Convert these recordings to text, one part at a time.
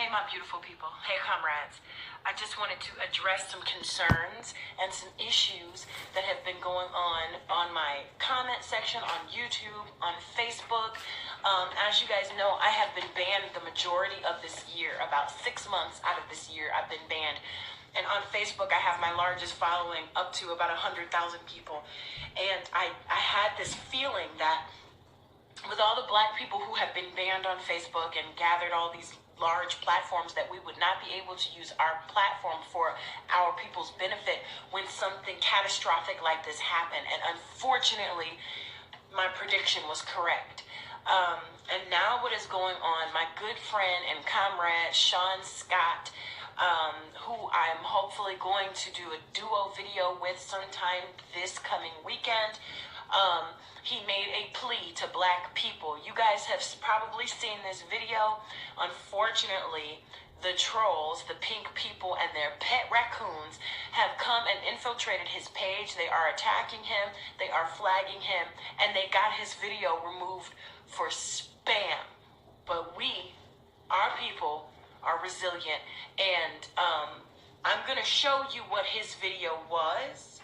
Hey, my beautiful people. Hey, comrades. I just wanted to address some concerns and some issues that have been going on my comment section on YouTube, on Facebook. As you guys know, I have been banned the majority of this year. About 6 months out of this year, I've been banned. And on Facebook, I have my largest following, up to about 100,000 people. And I had this feeling that with all the black people who have been banned on Facebook and gathered all these large platforms, that we would not be able to use our platform for our people's benefit when something catastrophic like this happened. And unfortunately, my prediction was correct. And now what is going on, my good friend and comrade Sean Scott, who I'm hopefully going to do a duo video with sometime this coming weekend, he made a plea to black people. You guys have probably seen this video. Unfortunately, the trolls, the pink people, and their pet raccoons have come and infiltrated his page. They are attacking him. They are flagging him. And they got his video removed for spam. But we, our people, are resilient. And I'm going to show you what his video was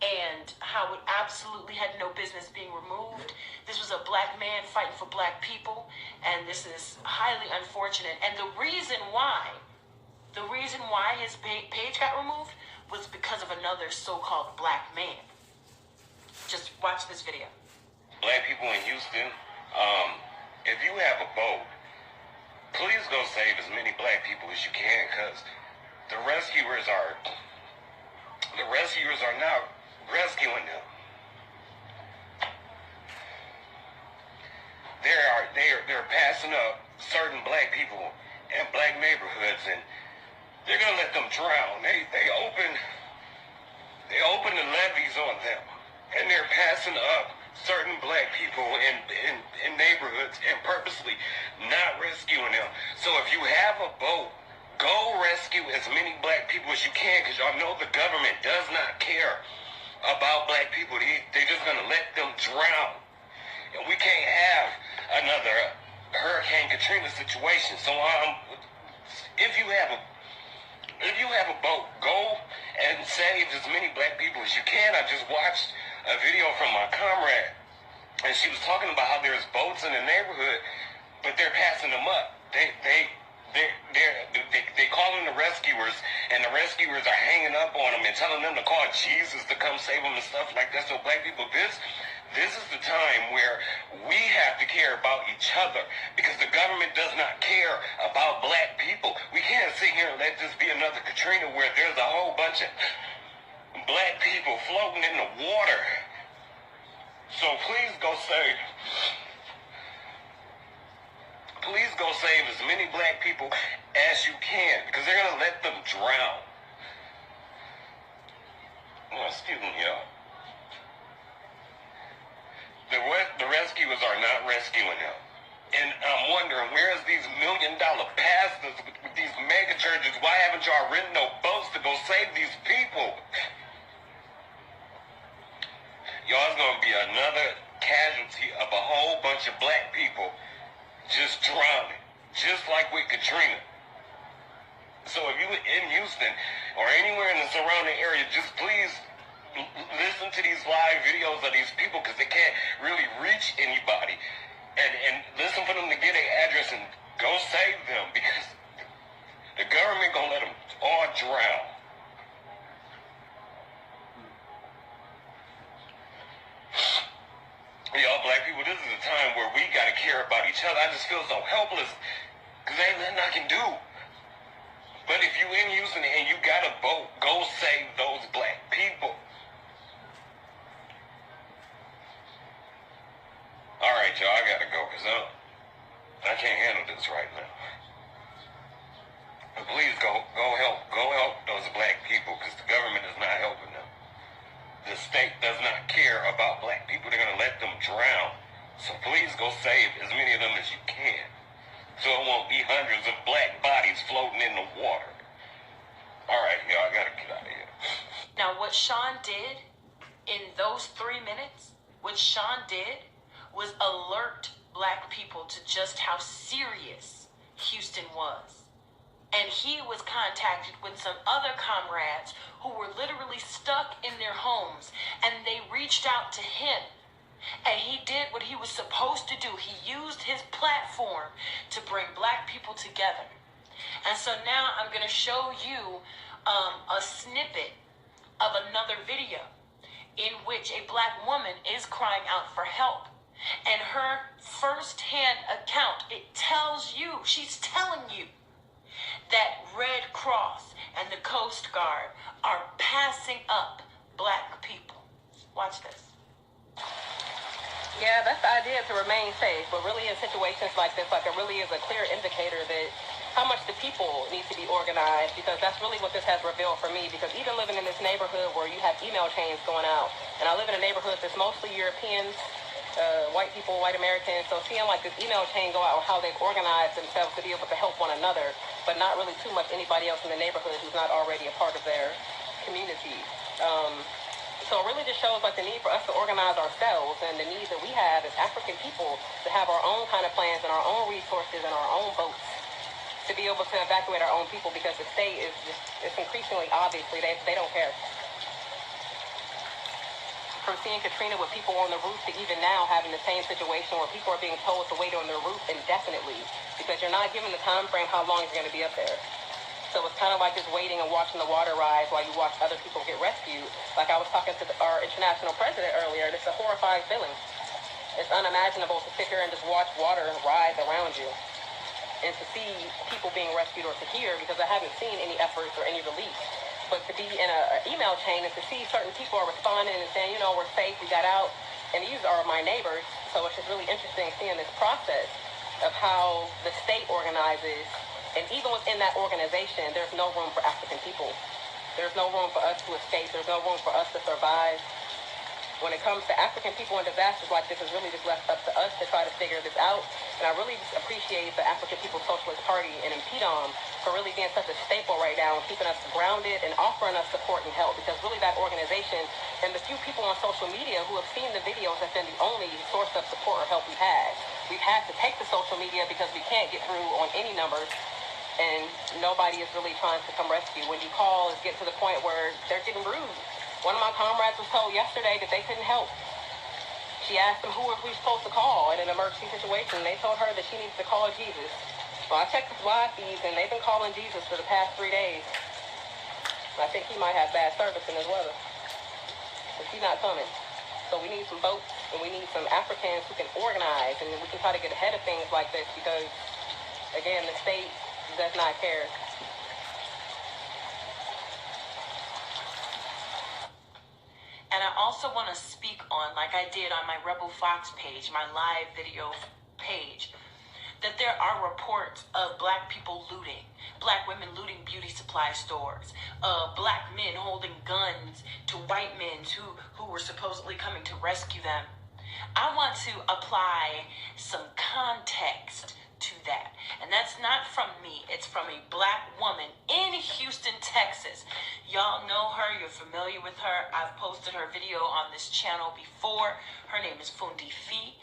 and how it absolutely had no business being removed. This was a black man fighting for black people, and this is highly unfortunate. And the reason why his page got removed was because of another so-called black man. Just watch this video. Black people in Houston, if you have a boat, please go save as many black people as you can, because the rescuers are now rescuing them. They're passing up certain black people in black neighborhoods, and they're gonna let them drown. They open the levees on them, and they're passing up certain black people in neighborhoods and purposely not rescuing them. So if you have a boat, go rescue as many black people as you can, because y'all know the government does not care about black people. They're just going to let them drown. And we can't have another Hurricane Katrina situation. So if you have a boat, go and save as many black people as you can. I just watched a video from my comrade, and she was talking about how there's boats in the neighborhood, but they're passing them up. They call in the rescuers, and the rescuers are hanging up on them and telling them to call Jesus to come save them and stuff like that. So black people, this is the time where we have to care about each other, because the government does not care about black people. We can't sit here and let this be another Katrina where there's a whole bunch of black people floating in the water. So please go save as many black people as you can, because they're going to let them drown. Oh, excuse me, y'all. The rescuers are not rescuing them. And I'm wondering, where's these $1 million pastors with these mega churches? Why haven't y'all written no boats to go save these people? Y'all's going to be another casualty of a whole bunch of black people just drowning, just like with Katrina. So if you're in Houston or anywhere in the surrounding area, just please listen to these live videos of these people, because they can't really reach anybody, and listen for them to get their address and go save them, because the government gonna let them all drown. Y'all black people, this is a time where we gotta care about each other. I just feel so helpless, because there ain't nothing I can do. But if you in Houston and you got a boat, go save those black people. All right, y'all, I gotta go, because I can't handle this right now. But please go help those black people, because the government is not helping them. The state does not care about black people. They're gonna let them drown. So please go save as many of them as you can, so it won't be hundreds of black bodies floating in the water. All right, y'all, I gotta get out of here. Now, what Sean did in those 3 minutes, was alert black people to just how serious Houston was. And he was contacted with some other comrades who were literally stuck in their homes, and they reached out to him. And he did what he was supposed to do. He used his platform to bring black people together. And so now I'm going to show you a snippet of another video in which a black woman is crying out for help. And her first-hand account, it tells you, she's telling you, that Red Cross and the Coast Guard are passing up black people. Watch this. Yeah, that's the idea, to remain safe. But really in situations like this, like, it really is a clear indicator that how much the people need to be organized, because that's really what this has revealed for me. Because even living in this neighborhood where you have email chains going out, and I live in a neighborhood that's mostly Europeans, white people, white Americans, so seeing like this email chain go out, how they've organized themselves to be able to help one another, but not really too much anybody else in the neighborhood who's not already a part of their community. So it really just shows like the need for us to organize ourselves, and the need that we have as African people to have our own kind of plans and our own resources and our own boats to be able to evacuate our own people, because the state is just, it's increasingly obviously they don't care. From seeing Katrina with people on the roof to even now having the same situation where people are being told to wait on their roof indefinitely because you're not given the time frame how long you're going to be up there. So it's kind of like just waiting and watching the water rise while you watch other people get rescued. Like I was talking to our international president earlier, and it's a horrifying feeling. It's unimaginable to sit here and just watch water rise around you and to see people being rescued, or to hear, because I haven't seen any efforts or any relief. But to be in an email chain and to see certain people are responding and saying, you know, we're safe, we got out, and these are my neighbors. So it's just really interesting seeing this process of how the state organizes, and even within that organization, there's no room for African people. There's no room for us to escape. There's no room for us to survive. When it comes to African people and disasters like this, it's really just left up to us to try to figure this out. And I really just appreciate the African People's Socialist Party and PDOM for really being such a staple right now and keeping us grounded and offering us support and help, because really that organization and the few people on social media who have seen the videos have been the only source of support or help we've had. We've had to take to social media because we can't get through on any numbers, and nobody is really trying to come rescue. When you call, it gets to the point where they're getting rude. One of my comrades was told yesterday that they couldn't help. She asked them who were we supposed to call in an emergency situation, and they told her that she needs to call Jesus. So I checked his live feeds, and they've been calling Jesus for the past 3 days. I think he might have bad service in his weather, but she's not coming. So we need some boats, and we need some Africans who can organize, and we can try to get ahead of things like this, because, again, the state does not care. And I also want to speak on, like I did on my Rebel Fox page, my live video page, that there are reports of black people looting, black women looting beauty supply stores, black men holding guns to white men who were supposedly coming to rescue them. I want to apply some context to that. And that's not from me. It's from a black woman in Houston, Texas. Y'all know her. You're familiar with her. I've posted her video on this channel before. Her name is Fundi Fee.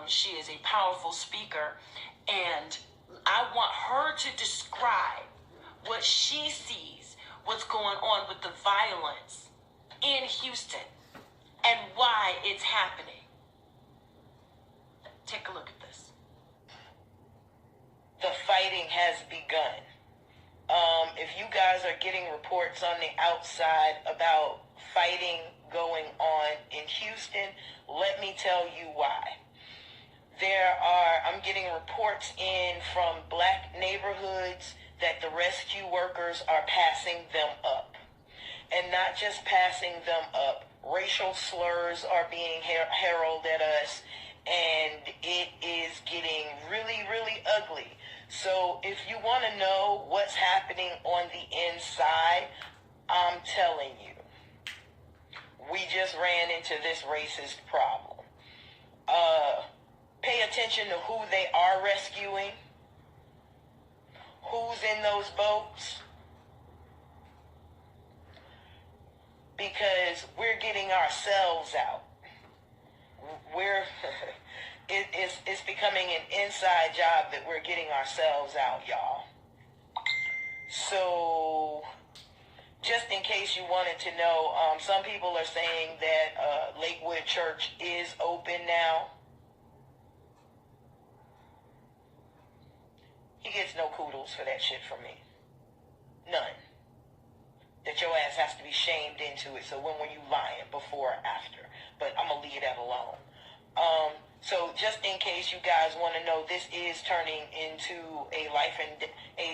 She is a powerful speaker. And I want her to describe what she sees, what's going on with the violence in Houston, and why it's happening. Take a look at this. The fighting has begun. If you guys are getting reports on the outside about fighting going on in Houston, let me tell you why. I'm getting reports in from black neighborhoods that the rescue workers are passing them up. And not just passing them up, racial slurs are being heralded at us, and it is getting really, really ugly. So if you want to know what's happening on the inside, I'm telling you, we just ran into this racist problem. Pay attention to who they are rescuing, who's in those boats, because we're getting ourselves out. It's becoming an inside job that we're getting ourselves out, y'all. So, just in case you wanted to know, some people are saying that Lakewood Church is open now. He gets no kudos for that shit from me. None. That your ass has to be shamed into it. So when were you lying, before or after? But I'm going to leave that alone. So just in case you guys want to know, this is turning into a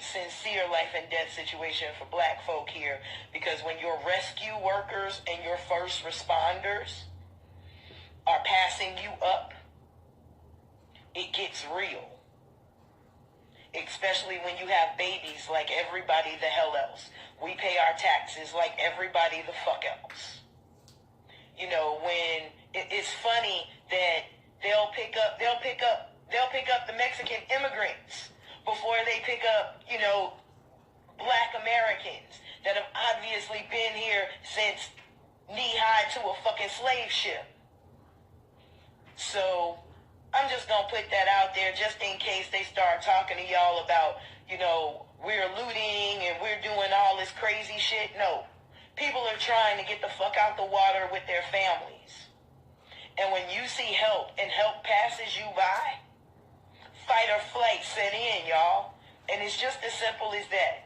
sincere life and death situation for black folk here. Because when your rescue workers and your first responders are passing you up, it gets real. Especially when you have babies like everybody the hell else. We pay our taxes like everybody the fuck else. You know, when it's funny that they'll pick up the Mexican immigrants before they pick up, you know, black Americans that have obviously been here since knee-high to a fucking slave ship. So I'm just going to put that out there just in case they start talking to y'all about, you know, we're looting and we're doing all this crazy shit. No. People are trying to get the fuck out the water with their families. And when you see help and help passes you by, fight or flight set in, y'all. And it's just as simple as that.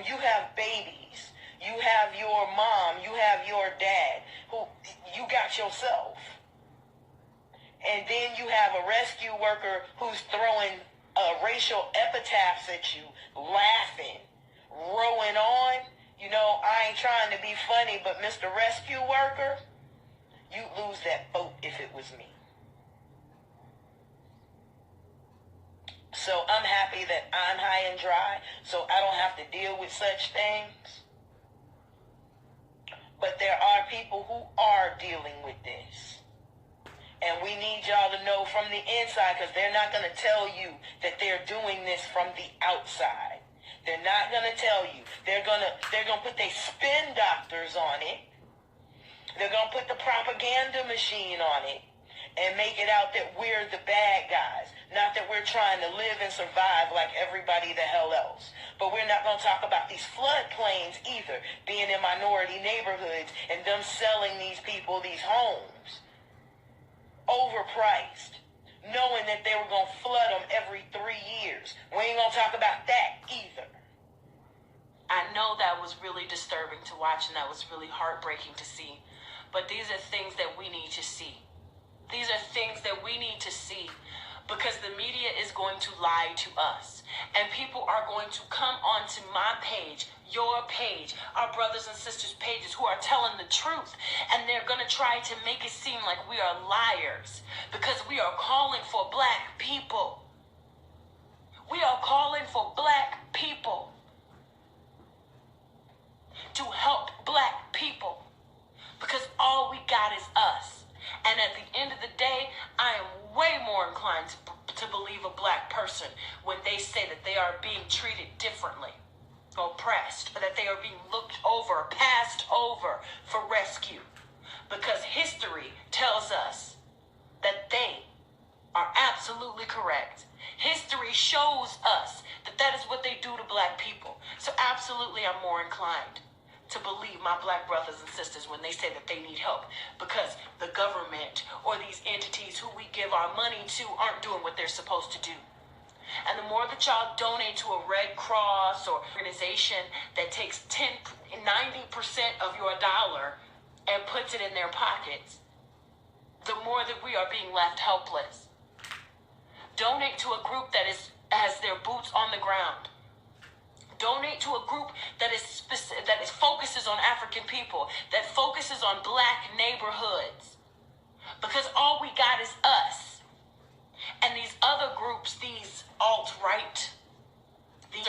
You have babies. You have your mom. You have your dad. Who you got yourself. And then you have a rescue worker who's throwing racial epitaphs at you, laughing, rowing on. You know, I ain't trying to be funny, but Mr. Rescue Worker, you'd lose that boat if it was me. So I'm happy that I'm high and dry, so I don't have to deal with such things. But there are people who are dealing with this. And we need y'all to know from the inside, because they're not going to tell you that they're doing this from the outside. They're not going to tell you. They're going to put their spin doctors on it. They're going to put the propaganda machine on it and make it out that we're the bad guys. Not that we're trying to live and survive like everybody the hell else. But we're not going to talk about these floodplains either, being in minority neighborhoods and them selling these people these homes overpriced, knowing that they were going to flood them every 3 years. We ain't going to talk about that either. I know that was really disturbing to watch and that was really heartbreaking to see. But these are things that we need to see. These are things that we need to see because the media is going to lie to us. And people are going to come onto my page, your page, our brothers and sisters' pages who are telling the truth. And they're going to try to make it seem like we are liars because we are calling for black people. We are calling for black people to help black people because all we got is us. And at the end of the day, I am way more inclined to believe a black person when they say that they are being treated differently, oppressed, or that they are being looked over, passed over for rescue. Because history tells us that they are absolutely correct. History shows us that that is what they do to black people. So absolutely I'm more inclined to believe my black brothers and sisters when they say that they need help because the government or these entities who we give our money to aren't doing what they're supposed to do. And the more that y'all donate to a Red Cross or organization that takes 90% of your dollar and puts it in their pockets, the more that we are being left helpless. Donate to a group that has their boots on the ground. Donate to a group that focuses on African people, that focuses on black neighborhoods. Because all we got is us. And these other groups, these alt-right, these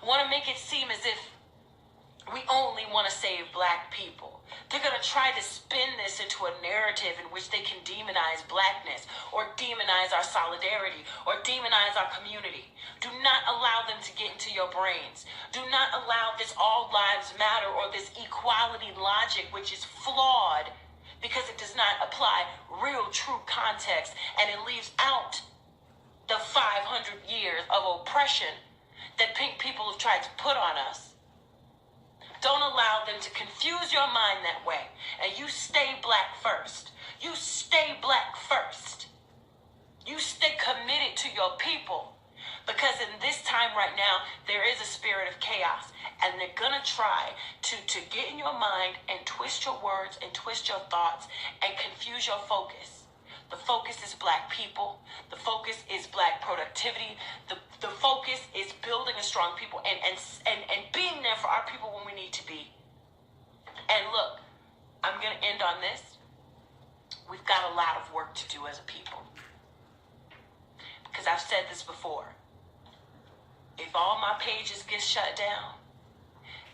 want to make it seem as if we only want to save black people. They're going to try to spin this into a narrative in which they can demonize blackness or demonize our solidarity or demonize our community. Do not allow them to get into your brains. Do not allow this all lives matter or this equality logic, which is flawed because it does not apply real true context and it leaves out the 500 years of oppression that pink people have tried to put on us. Don't allow them to confuse your mind that way. And you stay black first. You stay black first. You stay committed to your people. Because in this time right now, there is a spirit of chaos. And they're going to try to get in your mind and twist your words and twist your thoughts and confuse your focus. The focus is black people. The focus is black productivity. The focus is building a strong people and being there for our people when we need to be. And look, I'm going to end on this. We've got a lot of work to do as a people. Because I've said this before. If all my pages get shut down,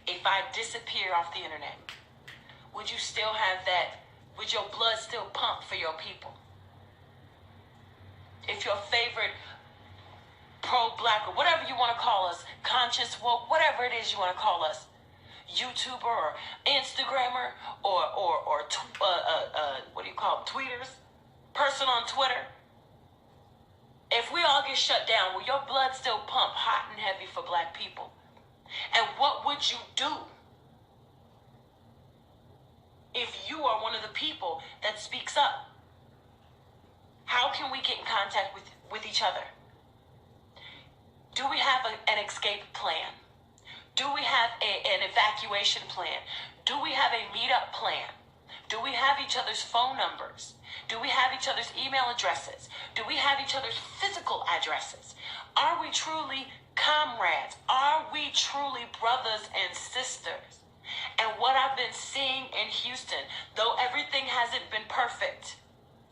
if I disappear off the internet, would you still have that? Would your blood still pump for your people? If your favorite pro-black or whatever you want to call us, conscious, woke, whatever it is you want to call us, YouTuber or Instagrammer or what do you call them, tweeters, person on Twitter, if we all get shut down, will your blood still pump hot and heavy for black people? And what would you do if you are one of the people that speaks up? How can we get in contact with each other? Do we have an escape plan? Do we have an evacuation plan? Do we have a meetup plan? Do we have each other's phone numbers? Do we have each other's email addresses? Do we have each other's physical addresses? Are we truly comrades? Are we truly brothers and sisters? And what I've been seeing in Houston, though everything hasn't been perfect,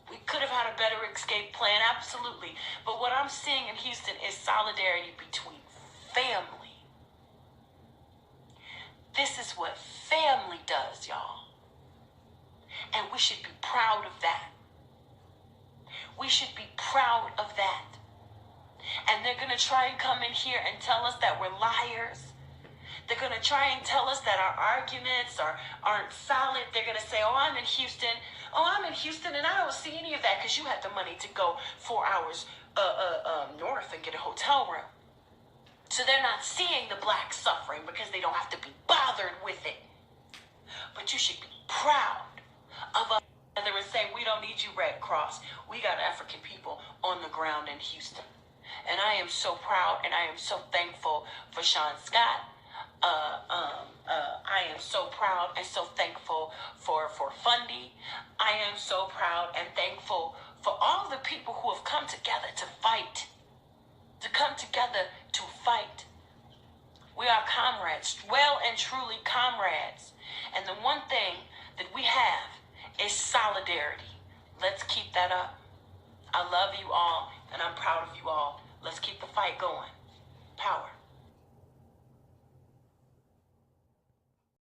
we could have had a better escape plan, absolutely. But what I'm seeing in Houston is solidarity between family. This is what family does, y'all. And we should be proud of that. We should be proud of that. And they're going to try and come in here and tell us that we're liars. They're going to try and tell us that our arguments aren't solid. They're going to say, oh, I'm in Houston. Oh, I'm in Houston and I don't see any of that because you had the money to go 4 hours north and get a hotel room. So they're not seeing the black suffering because they don't have to be bothered with it. But you should be proud of us. They were saying, we don't need you, Red Cross. We got African people on the ground in Houston. And I am so proud and I am so thankful for Sean Scott. I am so proud and so thankful for Fundy. I am so proud and thankful for all the people who have come together to fight. To come together to fight. We are comrades, well and truly comrades. And the one thing that we have is solidarity. Let's keep that up. I love you all and I'm proud of you all. Let's keep the fight going. Power.